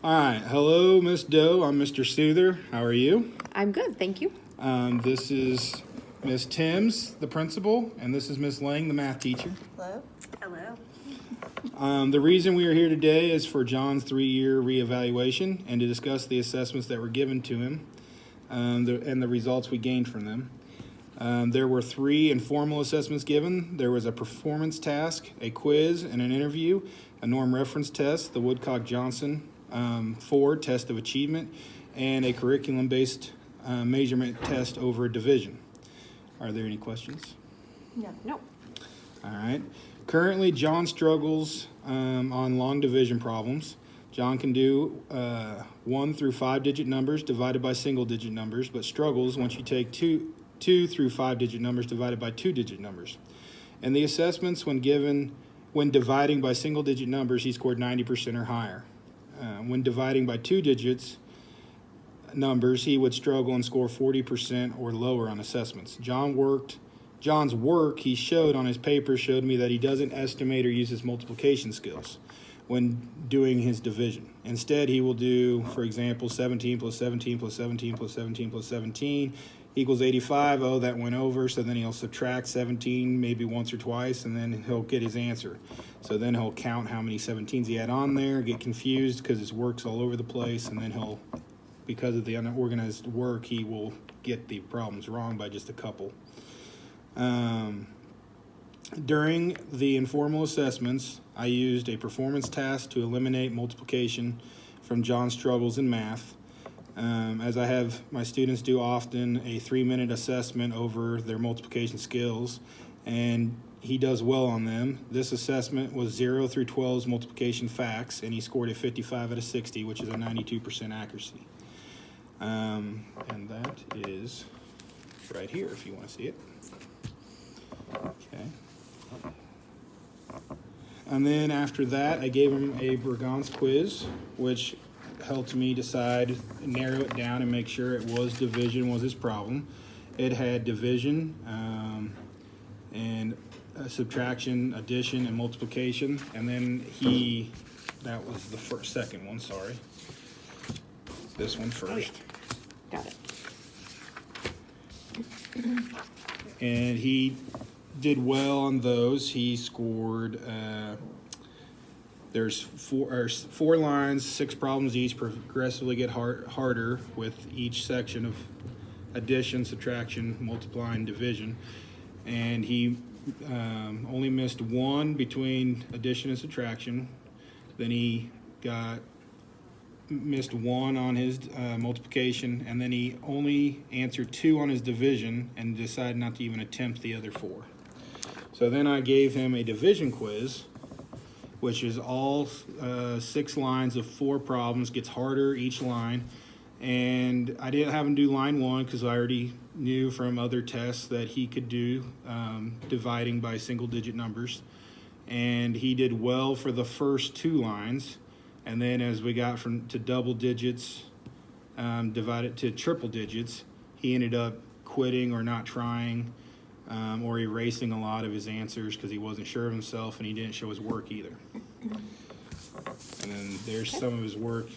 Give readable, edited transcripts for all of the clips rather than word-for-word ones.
All right. Hello, Miss Doe. I'm Mr. Suther. How are you? I'm good, thank you. This is Miss Timms, the principal, and this is Miss Lang, the math teacher. Hello? Hello. The reason we are here today is for John's 3-year reevaluation and to discuss the assessments that were given to him and the results we gained from them. There were 3 informal assessments given. There was a performance task, a quiz, and an interview, a norm reference test, the Woodcock-Johnson 4 test of achievement, and a curriculum-based measurement test over a division. Are there any questions? No. All right. Currently, John struggles on long division problems. John can do 1 through 5-digit numbers divided by single-digit numbers, but struggles once you take 2 through 5-digit numbers divided by 2-digit numbers. And the assessments, when dividing by single-digit numbers, he scored 90% or higher. When dividing by 2 digits numbers, he would struggle and score 40% or lower on assessments. John's work he showed on his paper showed me that he doesn't estimate or use his multiplication skills when doing his division. Instead, he will do, for example, 17 plus 17 plus 17 plus 17 plus 17 equals 85. Oh, that went over. So then he'll subtract 17 maybe once or twice, and then he'll get his answer. So then he'll count how many 17s he had on there, get confused because his work's all over the place, and then because of the unorganized work, he will get the problems wrong by just a couple. During the informal assessments, I used a performance task to eliminate multiplication from John's struggles in math. As I have my students do often, a 3-minute assessment over their multiplication skills, and he does well on them. This assessment was 0 through 12's multiplication facts, and he scored a 55 out of 60, which is a 92% accuracy. And that is right here if you want to see it. Okay. And then after that, I gave him a Burgon's quiz, which helped me narrow it down and make sure it was division was his problem. It had division and subtraction, addition, and multiplication. And then that was the second one, sorry. This one first. Oh, yeah. Got it. And he did well on those. He scored, there's 4 lines, 6 problems each, progressively get harder with each section of addition, subtraction, multiplying, division. And he only missed 1 between addition and subtraction. Then he missed 1 on his multiplication, and then he only answered 2 on his division and decided not to even attempt the other 4. So then I gave him a division quiz, which is all 6 lines of 4 problems, gets harder each line. And I didn't have him do line 1 because I already knew from other tests that he could do dividing by single-digit numbers. And he did well for the first 2 lines. And then as we got to double digits, divided to triple digits, he ended up quitting or not trying or erasing a lot of his answers because he wasn't sure of himself, and he didn't show his work either. And then there's some of his work.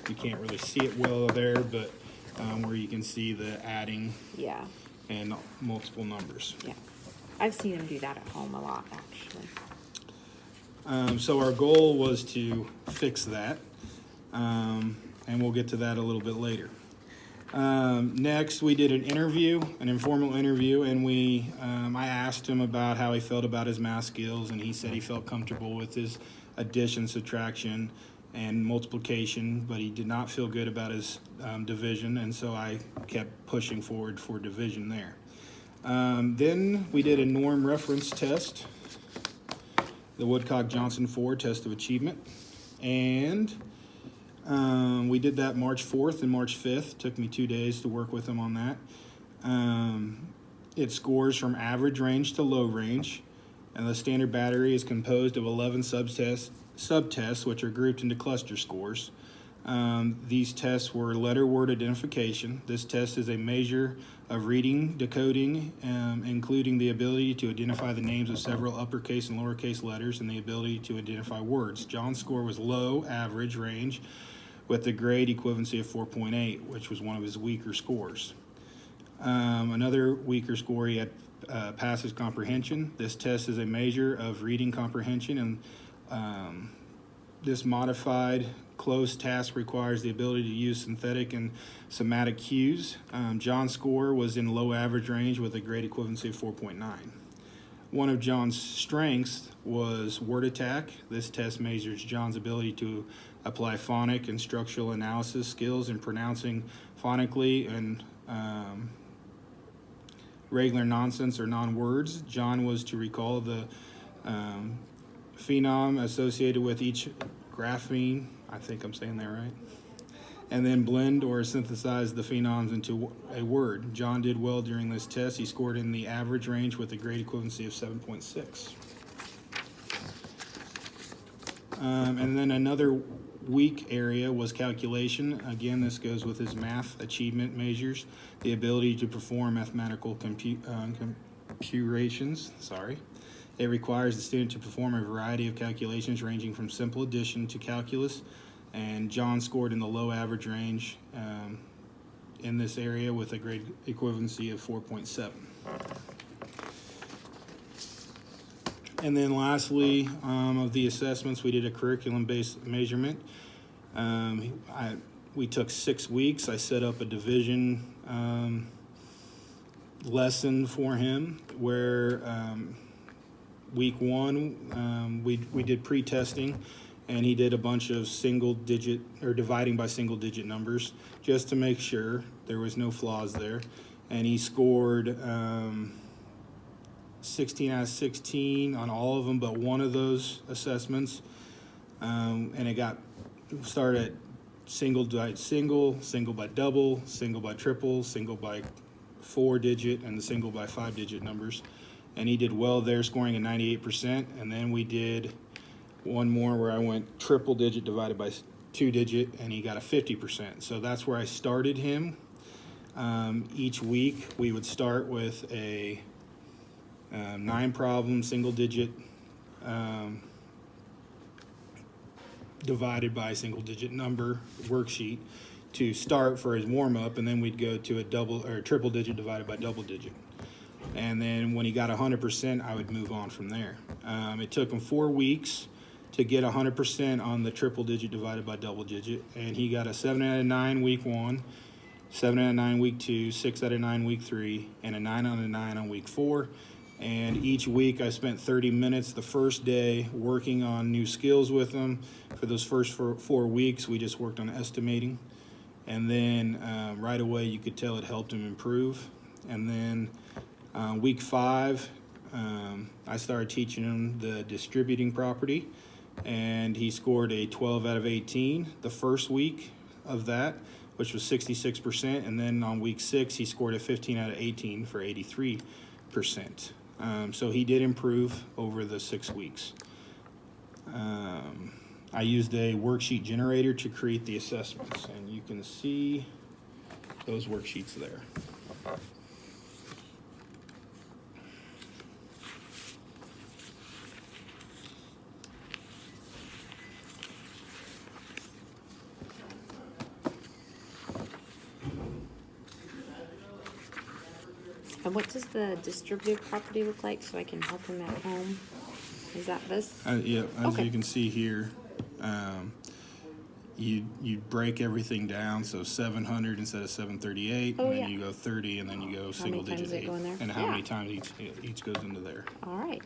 You can't really see it well there, but where you can see the adding and multiple numbers. Yeah. I've seen him do that at home a lot, actually. So our goal was to fix that, and we'll get to that a little bit later. Next, we did an informal interview, and I asked him about how he felt about his math skills, and he said he felt comfortable with his addition, subtraction, and multiplication, but he did not feel good about his division, and so I kept pushing forward for division there. Then we did a norm reference test, the Woodcock-Johnson 4 test of achievement, and we did that March 4th and March 5th. Took me 2 days to work with him on that. It scores from average range to low range, and the standard battery is composed of 11 subtests, which are grouped into cluster scores. These tests were letter word identification. This test is a measure of reading, decoding, including the ability to identify the names of several uppercase and lowercase letters and the ability to identify words. John's score was low, average range. with a grade equivalency of 4.8, which was one of his weaker scores. Another weaker score, he had passage comprehension. This test is a measure of reading comprehension, and this modified closed task requires the ability to use synthetic and somatic cues. John's score was in low average range with a grade equivalency of 4.9. One of John's strengths was word attack. This test measures John's ability to apply phonic and structural analysis skills in pronouncing phonically and regular nonsense or non-words. John was to recall the phenom associated with each grapheme, I think I'm saying that right, and then blend or synthesize the phenoms into a word. John did well during this test. He scored in the average range with a grade equivalency of 7.6. And then another weak area was calculation. Again, this goes with his math achievement measures, the ability to perform mathematical computations. It requires the student to perform a variety of calculations ranging from simple addition to calculus, and John scored in the low average range in this area with a grade equivalency of 4.7. And then lastly, of the assessments, we did a curriculum-based measurement. We took 6 weeks. I set up a division lesson for him where week 1 we did pre-testing, and he did a bunch of single-digit or dividing by single-digit numbers just to make sure there was no flaws there. And he scored 16 out of 16 on all of them but one of those assessments. And it got started at single by single, single by double, single by triple, single by 4-digit, and the single by 5-digit numbers. And he did well there, scoring a 98%. And then we did one more where I went triple digit divided by 2-digit, and he got a 50%. So that's where I started him. Each week we would start with a 9-problem single-digit divided by a single-digit number worksheet to start for his warm-up, and then we'd go to a double or triple-digit divided by double-digit. And then when he got 100%, I would move on from there. It took him 4 weeks to get 100% on the triple-digit divided by double-digit, and he got a 7 out of 9 week 1, 7 out of 9 week 2, 6 out of 9 week 3, and a 9 out of 9 on week 4. And each week I spent 30 minutes the first day working on new skills with him. For those first 4 weeks, we just worked on estimating. And then right away you could tell it helped him improve. And then week 5, I started teaching him the distributing property, and he scored a 12 out of 18 the first week of that, which was 66%. And then on week 6, he scored a 15 out of 18 for 83%. So he did improve over the 6 weeks. I used a worksheet generator to create the assessments, and you can see those worksheets there. And what does the distributive property look like so I can help him at home? Is that this? Yeah, as Okay. you can see here, you break everything down, so 700 instead of 738, Oh, and then yeah. you go 30, and then you go single many times digit does it go in there? and how Yeah. many times each goes into there. All right.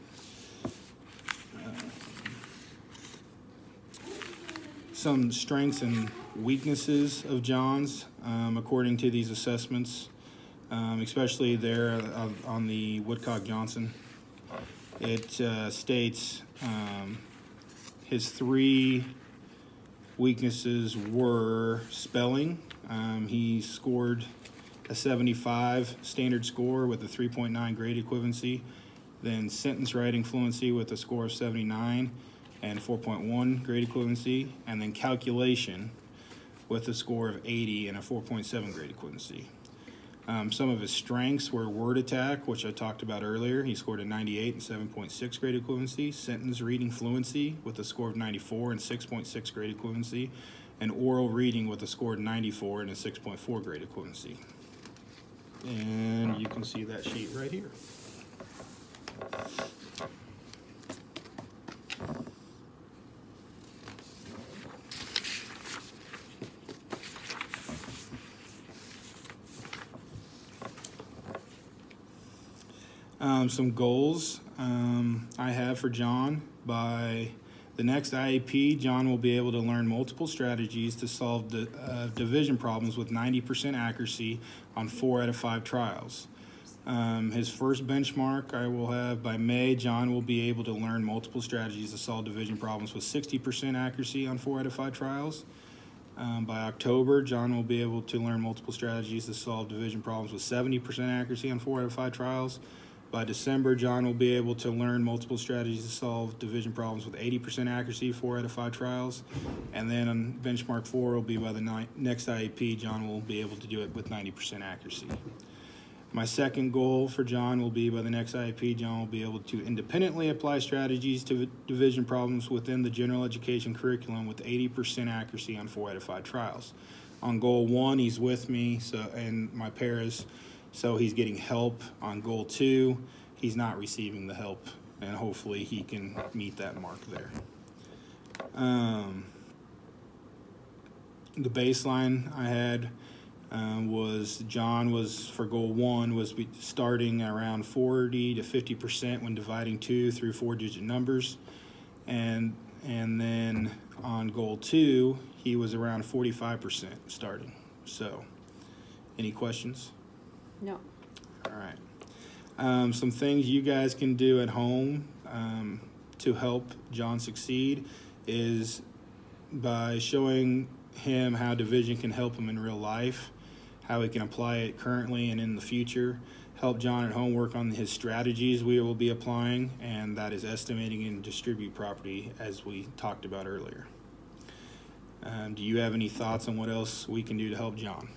Some strengths and weaknesses of John's, according to these assessments, especially there on the Woodcock-Johnson. It states his 3 weaknesses were spelling. He scored a 75 standard score with a 3.9 grade equivalency. Then sentence writing fluency with a score of 79 and 4.1 grade equivalency. And then calculation with a score of 80 and a 4.7 grade equivalency. Some of his strengths were word attack, which I talked about earlier. He scored a 98 and 7.6 grade equivalency. Sentence reading fluency with a score of 94 and 6.6 grade equivalency. And oral reading with a score of 94 and a 6.4 grade equivalency. And you can see that sheet right here. Some goals I have for John. By the next IEP, John will be able to learn multiple strategies to solve division problems with 90% accuracy on 4 out of 5 trials. His first benchmark I will have by May, John will be able to learn multiple strategies to solve division problems with 60% accuracy on 4 out of 5 trials. By October, John will be able to learn multiple strategies to solve division problems with 70% accuracy on 4 out of 5 trials. By December, John will be able to learn multiple strategies to solve division problems with 80% accuracy, 4 out of 5 trials. And then on benchmark 4 will be by the next IEP, John will be able to do it with 90% accuracy. My second goal for John will be by the next IEP, John will be able to independently apply strategies to division problems within the general education curriculum with 80% accuracy on 4 out of 5 trials. On goal 1, he's with me, and my paras. So he's getting help. On goal 2, he's not receiving the help, and hopefully he can meet that mark there. The baseline I had was John was, for goal 1, was starting around 40 to 50% when dividing 2 through 4-digit numbers, and then on goal 2, he was around 45% starting. So, any questions? No. All right. Some things you guys can do at home to help John succeed is by showing him how division can help him in real life, how he can apply it currently and in the future. Help John at home work on his strategies we will be applying, and that is estimating and distribute property, as we talked about earlier. Do you have any thoughts on what else we can do to help John?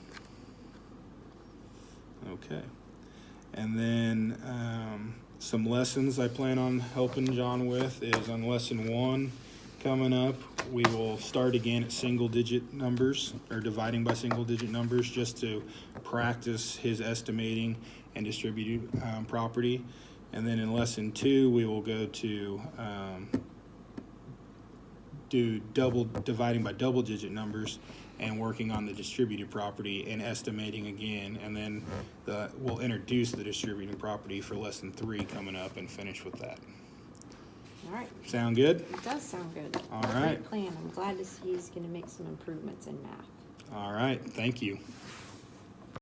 Okay. And then some lessons I plan on helping John with is on lesson 1 coming up, we will start again at single-digit numbers, or dividing by single-digit numbers, just to practice his estimating and distributed property. And then in lesson 2, we will go to do dividing by double-digit numbers and working on the distributed property and estimating again, and then we'll introduce the distributed property for lesson 3 coming up and finish with that. All right. Sound good? It does sound good. All right. Great plan. I'm glad to see he's going to make some improvements in math. All right. Thank you.